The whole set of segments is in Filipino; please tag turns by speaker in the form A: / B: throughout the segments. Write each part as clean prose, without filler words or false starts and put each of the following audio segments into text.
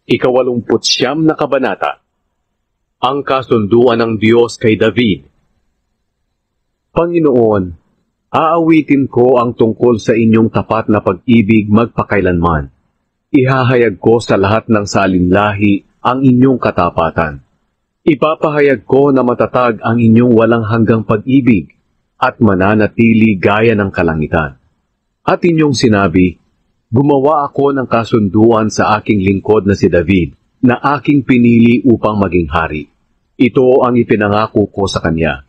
A: Ika-89 na kabanata. Ang kasunduan ng Diyos kay David. Panginoon, aawitin ko ang tungkol sa inyong tapat na pag-ibig magpakailanman. Ihahayag ko sa lahat ng salinlahi ang inyong katapatan. Ipapahayag ko na matatag ang inyong walang hanggang pag-ibig at mananatili gaya ng kalangitan. At inyong sinabi, gumawa ako ng kasunduan sa aking lingkod na si David, na aking pinili upang maging hari. Ito ang ipinangako ko sa kanya.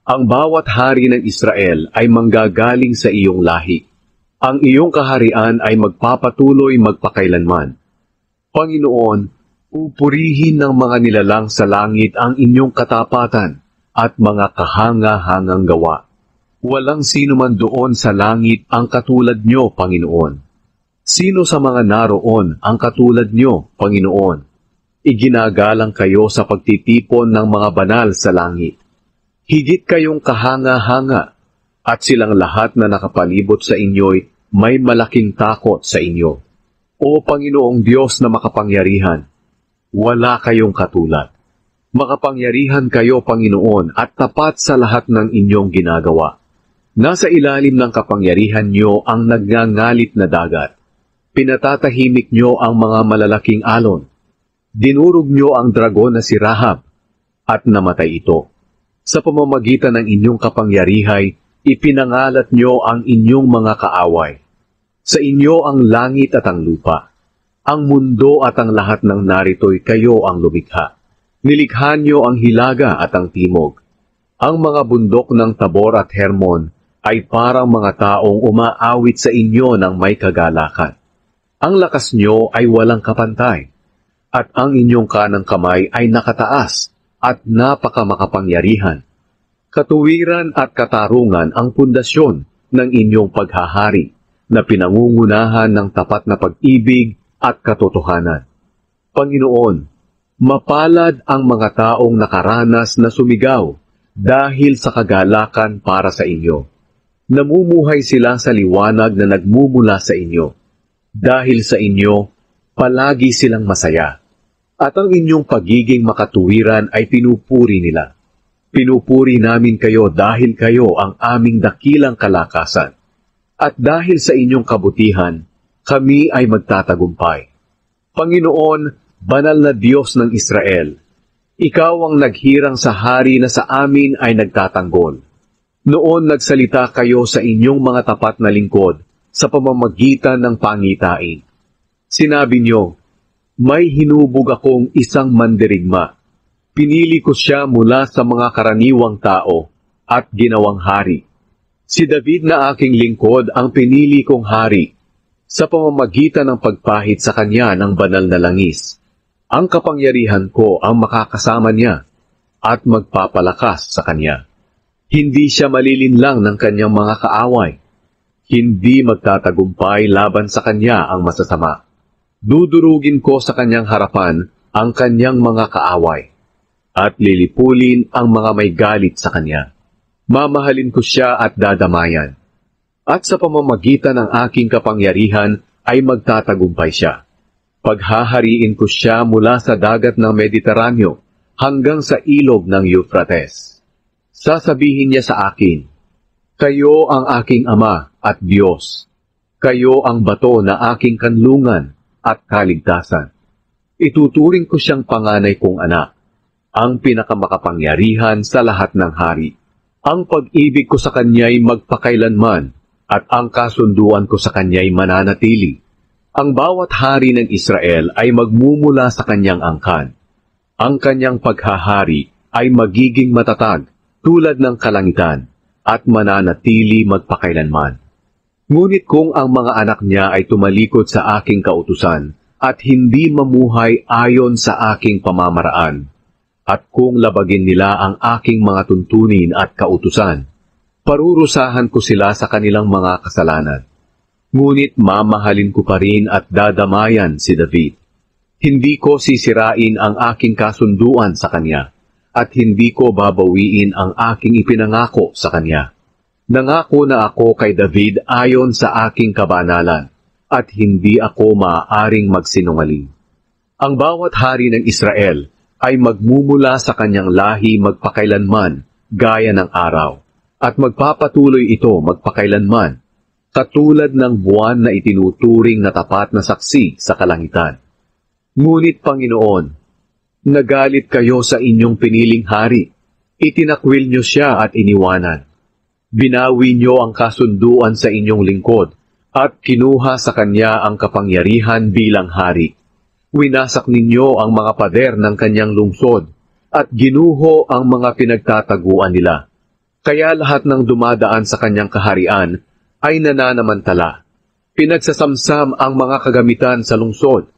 A: Ang bawat hari ng Israel ay manggagaling sa iyong lahi. Ang iyong kaharian ay magpapatuloy magpakailanman. Panginoon, pupurihin ng mga nilalang sa langit ang inyong katapatan at mga kahanga-hangang gawa. Walang sino man doon sa langit ang katulad nyo, Panginoon. Sino sa mga naroon ang katulad nyo, Panginoon? Iginagalang kayo sa pagtitipon ng mga banal sa langit. Higit kayong kahanga-hanga, at silang lahat na nakapalibot sa inyo'y may malaking takot sa inyo. O Panginoong Diyos na makapangyarihan, wala kayong katulad. Makapangyarihan kayo, Panginoon, at tapat sa lahat ng inyong ginagawa. Nasa ilalim ng kapangyarihan nyo ang nagngangalit na dagat. Pinatatahimik nyo ang mga malalaking alon. Dinurog nyo ang dragon na si Rahab, at namatay ito. Sa pamamagitan ng inyong kapangyarihay, ipinangalat nyo ang inyong mga kaaway. Sa inyo ang langit at ang lupa. Ang mundo at ang lahat ng narito'y kayo ang lumikha. Nilikha nyo ang hilaga at ang timog. Ang mga bundok ng Tabor at Hermon ay parang mga taong umaawit sa inyo ng may kagalakan. Ang lakas nyo ay walang kapantay, at ang inyong kanang kamay ay nakataas at napakamakapangyarihan. Katuwiran at katarungan ang pundasyon ng inyong paghahari, na pinangungunahan ng tapat na pag-ibig at katotohanan. Panginoon, mapalad ang mga taong nakaranas na sumigaw dahil sa kagalakan para sa inyo. Namumuhay sila sa liwanag na nagmumula sa inyo. Dahil sa inyo, palagi silang masaya. At ang inyong pagiging makatuwiran ay pinupuri nila. Pinupuri namin kayo dahil kayo ang aming dakilang kalakasan. At dahil sa inyong kabutihan, kami ay magtatagumpay. Panginoon, banal na Diyos ng Israel, ikaw ang naghirang sa hari na sa amin ay nagtatanggol. Noon nagsalita kayo sa inyong mga tapat na lingkod sa pamamagitan ng pangitain. Sinabi niyo, may hinubog akong isang mandirigma. Pinili ko siya mula sa mga karaniwang tao at ginawang hari. Si David na aking lingkod ang pinili kong hari sa pamamagitan ng pagpahid sa kanya ng banal na langis. Ang kapangyarihan ko ang makakasama niya at magpapalakas sa kanya. Hindi siya malilinlang ng kanyang mga kaaway. Hindi magtatagumpay laban sa kanya ang masasama. Dudurugin ko sa kanyang harapan ang kanyang mga kaaway, at lilipulin ang mga may galit sa kanya. Mamahalin ko siya at dadamayan, at sa pamamagitan ng aking kapangyarihan ay magtatagumpay siya. Paghahariin ko siya mula sa dagat ng Mediteraneo hanggang sa ilog ng Euphrates. Sasabihin niya sa akin, kayo ang aking Ama at Diyos. Kayo ang bato na aking kanlungan at kaligtasan. Ituturing ko siyang panganay kong anak, ang pinakamakapangyarihan sa lahat ng hari. Ang pag-ibig ko sa kanya'y magpakailanman, at ang kasunduan ko sa kanya'y mananatili. Ang bawat hari ng Israel ay magmumula sa kanyang angkan. Ang kanyang paghahari ay magiging matatag tulad ng kalangitan at mananatili magpakailanman. Ngunit kung ang mga anak niya ay tumalikod sa aking kautusan at hindi mamuhay ayon sa aking pamamaraan, at kung labagin nila ang aking mga tuntunin at kautusan, parurusahan ko sila sa kanilang mga kasalanan. Ngunit mamahalin ko pa rin at dadamayan si David. Hindi ko sisirain ang aking kasunduan sa kanya, at hindi ko babawiin ang aking ipinangako sa kanya. Nangako na ako kay David ayon sa aking kabanalan, at hindi ako maaaring magsinungaling. Ang bawat hari ng Israel ay magmumula sa kanyang lahi magpakailanman gaya ng araw, at magpapatuloy ito magpakailanman, katulad ng buwan na itinuturing na tapat na saksi sa kalangitan. Ngunit Panginoon, nagalit kayo sa inyong piniling hari, itinakwil niyo siya at iniwanan. Binawi niyo ang kasunduan sa inyong lingkod, at kinuha sa kanya ang kapangyarihan bilang hari. Winasak ninyo ang mga pader ng kanyang lungsod, at ginuho ang mga pinagtataguan nila. Kaya lahat ng dumadaan sa kanyang kaharian ay nananamantala. Pinagsasamsam ang mga kagamitan sa lungsod.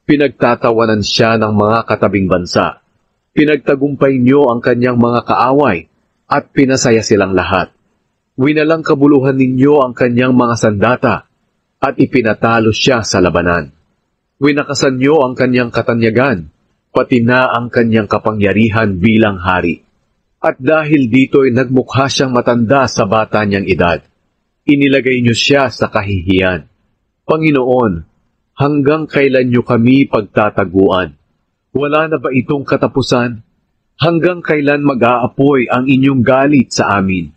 A: Pinagtatawanan siya ng mga katabing bansa. Pinagtagumpay niyo ang kanyang mga kaaway, at pinasaya silang lahat. Winalang kabuluhan ninyo ang kanyang mga sandata, at ipinatalo siya sa labanan. Winakasan niyo ang kanyang katanyagan, pati na ang kanyang kapangyarihan bilang hari. At dahil dito'y nagmukha siyang matanda sa bata niyang edad, inilagay niyo siya sa kahihiyan. Panginoon, hanggang kailan niyo kami pagtataguan? Wala na ba itong katapusan? Hanggang kailan mag-aapoy ang inyong galit sa amin?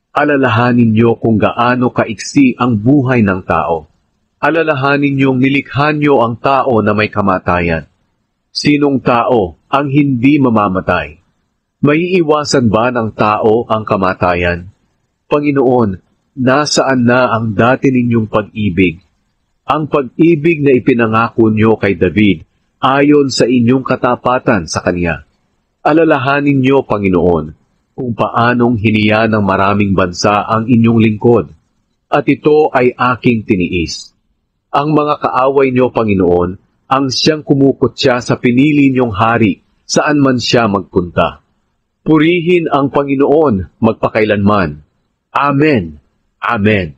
A: Alalahanin niyo kung gaano kaiksi ang buhay ng tao. Alalahanin niyong nilikha niyo ang tao na may kamatayan. Sinong tao ang hindi mamamatay? Maiiwasan ba ng tao ang kamatayan? Panginoon, nasaan na ang dati ninyong pag-ibig? Ang pag-ibig na ipinangako niyo kay David ayon sa inyong katapatan sa kanya. Alalahanin niyo, Panginoon, kung paanong hiniya ng maraming bansa ang inyong lingkod, at ito ay aking tiniis. Ang mga kaaway niyo, Panginoon, ang siyang kumukutya sa pinili niyong hari, saan man siya magpunta. Purihin ang Panginoon magpakailanman. Amen. Amen.